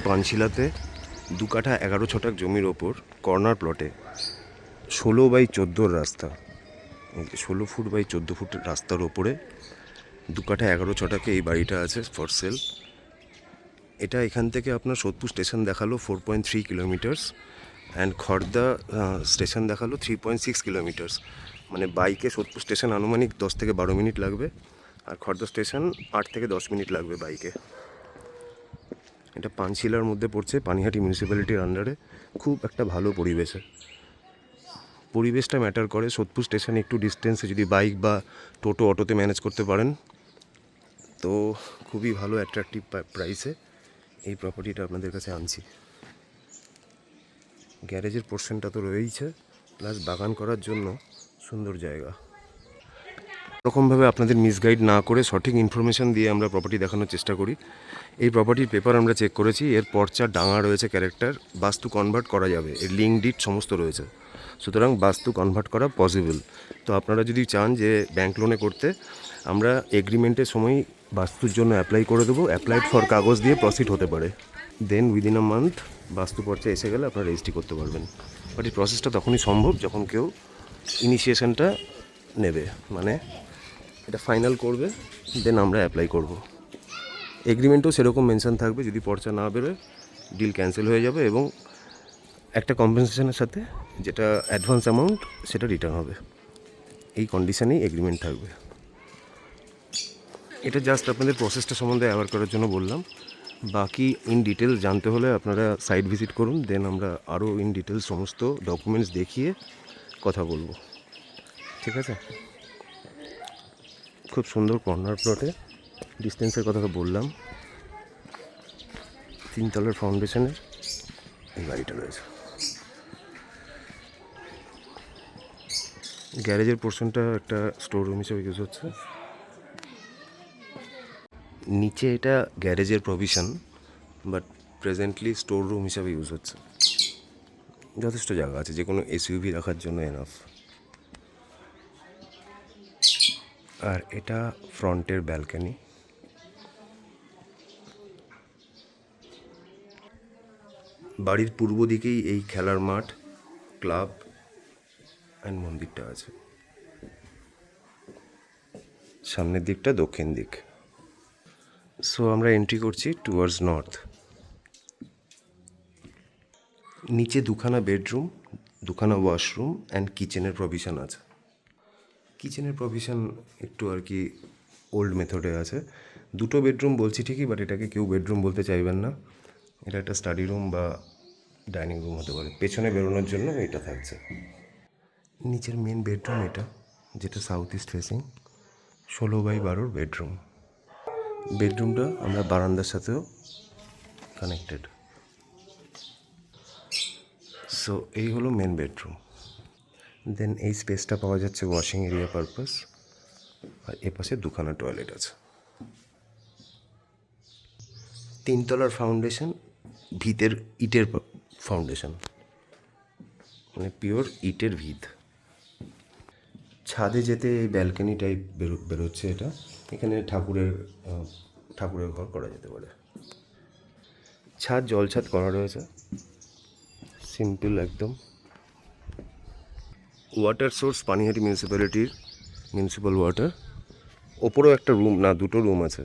পানশিলাতে 2 কাঠা 11 ছটাক জমির ওপর কর্নার প্লটে 16x14 রাস্তা, 16 ফুট বাই 14 ফুটের রাস্তার ওপরে 2 কাঠা 11 ছটাকে এই বাড়িটা আছে ফর সেল। এটা এখান থেকে আপনার সোদপুর স্টেশন দেখালো 4.3 কিলোমিটার্স অ্যান্ড খড়দা স্টেশন দেখালো 3.6 কিলোমিটার্স। মানে বাইকে সোদপুর স্টেশন আনুমানিক 10 থেকে 12 মিনিট লাগবে, আর খড়দা স্টেশন 8 থেকে 10 মিনিট লাগবে বাইকে। এটা পানশিলার মধ্যে পড়ছে, পানিহাটি মিউনিসিপ্যালিটির আন্ডারে। খুব একটা ভালো পরিবেশটা ম্যাটার করে। সোদপুর স্টেশনে একটু ডিস্টেন্সে যদি বাইক বা টোটো অটোতে ম্যানেজ করতে পারেন তো খুবই ভালো অ্যাট্রাকটিভ প্রাইসে এই প্রপার্টিটা আপনাদের কাছে আনছি। গ্যারেজের পোর্শনটা তো রয়েইছে, প্লাস বাগান করার জন্য সুন্দর জায়গা। এরকমভাবে আপনাদের মিসগাইড না করে সঠিক ইনফরমেশান দিয়ে আমরা প্রপার্টি দেখানোর চেষ্টা করি। এই প্রপার্টির পেপার আমরা চেক করেছি, এর পর্চা ডাঙা রয়েছে, ক্যারেক্টার, বাস্তু কনভার্ট করা যাবে, এর লিঙ্ক ডিট সমস্ত রয়েছে, সুতরাং বাস্তু কনভার্ট করা পসিবল। তো আপনারা যদি চান যে ব্যাংক লোনে করতে, আমরা এগ্রিমেন্টের সময় বাস্তুর জন্য অ্যাপ্লাই করে দেবো। অ্যাপ্লাইড ফর কাগজ দিয়ে প্রসিড হতে পারে, দেন উইদিন আ মান্থ বাস্তু পর্চা এসে গেলে আপনারা রেজিস্ট্রি করতে পারবেন। বাট এই প্রসেসটা তখনই সম্ভব যখন কেউ ইনিশিয়েশনটা নেবে, মানে এটা ফাইনাল করবে, দেন আমরা অ্যাপ্লাই করব। এগ্রিমেন্টও সেরকম মেনশন থাকবে, যদি পর্চা না বেরোয় ডিল ক্যান্সেল হয়ে যাবে এবং একটা কম্পেনসেশনের সাথে যেটা অ্যাডভান্স অ্যামাউন্ট সেটা রিটার্ন হবে। এই কন্ডিশনেই এগ্রিমেন্ট থাকবে। এটা জাস্ট আপনাদের প্রসেসটা সম্বন্ধে অ্যাওয়ার করার জন্য বললাম। বাকি ইন ডিটেলস জানতে হলে আপনারা সাইট ভিজিট করুন, দেন আমরা আরও ইন ডিটেলস সমস্ত ডকুমেন্টস দেখিয়ে কথা বলবো, ঠিক আছে? খুব সুন্দর কর্নার প্লটে, ডিস্টেন্সের কথা বললাম, 3 তলার ফাউন্ডেশনের এই বাড়িটা রয়েছে। গ্যারেজের পোর্শনটা একটা স্টোর রুম হিসেবে ইউজ হচ্ছে। নিচে এটা গ্যারেজের provision, but presently store room হিসাবে ইউজ হচ্ছে। যথেষ্ট জায়গা আছে, যে কোনো এসইউভি রাখার জন্য এনাফ। আর এটা ফ্রন্টের ব্যালকনি। বাড়ির পূর্ব দিকেই এই খেলার মাঠ, ক্লাব অ্যান্ড মন্দিরটা আছে। সামনের দিকটা দক্ষিণ দিক। সো আমরা এন্ট্রি করছি টুয়ার্ডস নর্থ। নিচে 2খানা বেডরুম, 2খানা ওয়াশরুম অ্যান্ড কিচেনের প্রভিশন আছে। কিচেনের প্রভিশন একটু আর কি ওল্ড মেথডে আছে। 2টো বেডরুম বলছি ঠিকই, বাট এটাকে কেউ বেডরুম বলতে চাইবেন না। এটা একটা স্টাডি রুম বা ডাইনিং রুম হতে পারে। পেছনে বেরোনোর জন্য এটা থাকছে। নিচের মেন বেডরুম এটা, যেটা south east facing, 16x12 bedroom. বেডরুমটা আমরা বারান্দার সাথেও কানেক্টেড। সো এই হলো মেন বেডরুম। দেন এই স্পেসটা পাওয়া যাচ্ছে ওয়াশিং এরিয়া পারপাস, আর এপাশে 2খানা টয়লেট আছে। 3 তলার ফাউন্ডেশন, ভিতের ইটের ফাউন্ডেশন, মানে পিওর ইটের ভিত। ছাদে যেতে এই ব্যালকনি টাইপ বেরোচ্ছে এটা। এখানে ঠাকুরের ঘর করা যেতে পারে। ছাদ জলছাদ করা রয়েছে, সিম্পল একদম। ওয়াটার সোর্স পানিহাটি মিউনিসিপ্যালিটির মিউনিসিপ্যাল ওয়াটার। ওপরেও একটা রুম, না 2টো রুম আছে,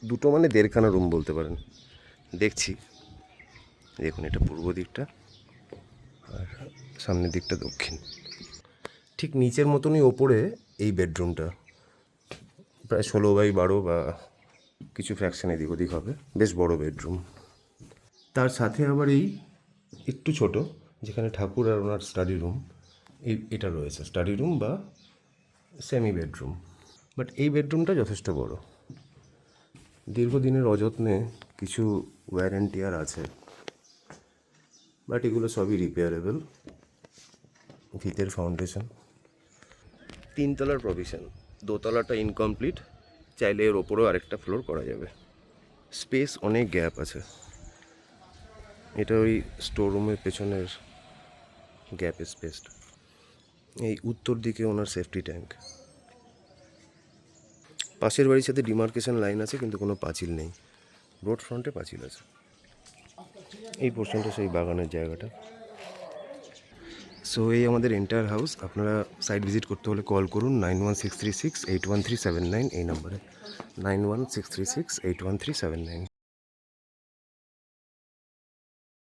2টো মানে 1.5খানা রুম বলতে পারেন। দেখছি, দেখুন এটা পূর্ব দিকটা আর সামনের দিকটা দক্ষিণ। ঠিক নিচের মতনই ওপরে এই বেডরুমটা, প্রায় 16x12 বা কিছু ফ্র্যাকশন এদিক ওদিক হবে, বেশ বড় বেডরুম। তার সাথে আবার এই একটু ছোট, যেখানে ঠাকুর আর ওনার স্টাডি রুম, এটা রয়েছে, স্টাডি রুম বা সেমি বেডরুম। বাট এই বেডরুমটা যথেষ্ট বড়। দীর্ঘদিনের অযত্নে কিছু ওয়্যার অ্যান্ড টিয়ার আছে, বাট এগুলো সবই রিপেয়ারেবল। ভিতের ফাউন্ডেশন, 3 তলার প্রভিশন, 2 তলাটা ইনকমপ্লিট, চাইলে এর ওপরেও আরেকটা ফ্লোর করা যাবে। স্পেস অনেক গ্যাপ আছে। এটা ওই স্টোর রুমের পেছনের গ্যাপ স্পেসটা। এই উত্তর দিকে ওনার সেফটি ট্যাঙ্ক। পাশের বাড়ির সাথে ডিমার্কেশন লাইন আছে, কিন্তু কোনো পাঁচিল নেই। রোড ফ্রন্টে পাঁচিল আছে। এই পোর্শনটা সেই বাগানের জায়গাটা। সো এই আমাদের এন্টায়ার হাউস। আপনারা সাইট ভিজিট করতে হলে কল করুন 9163681379 এই নাম্বারে, 9163681379।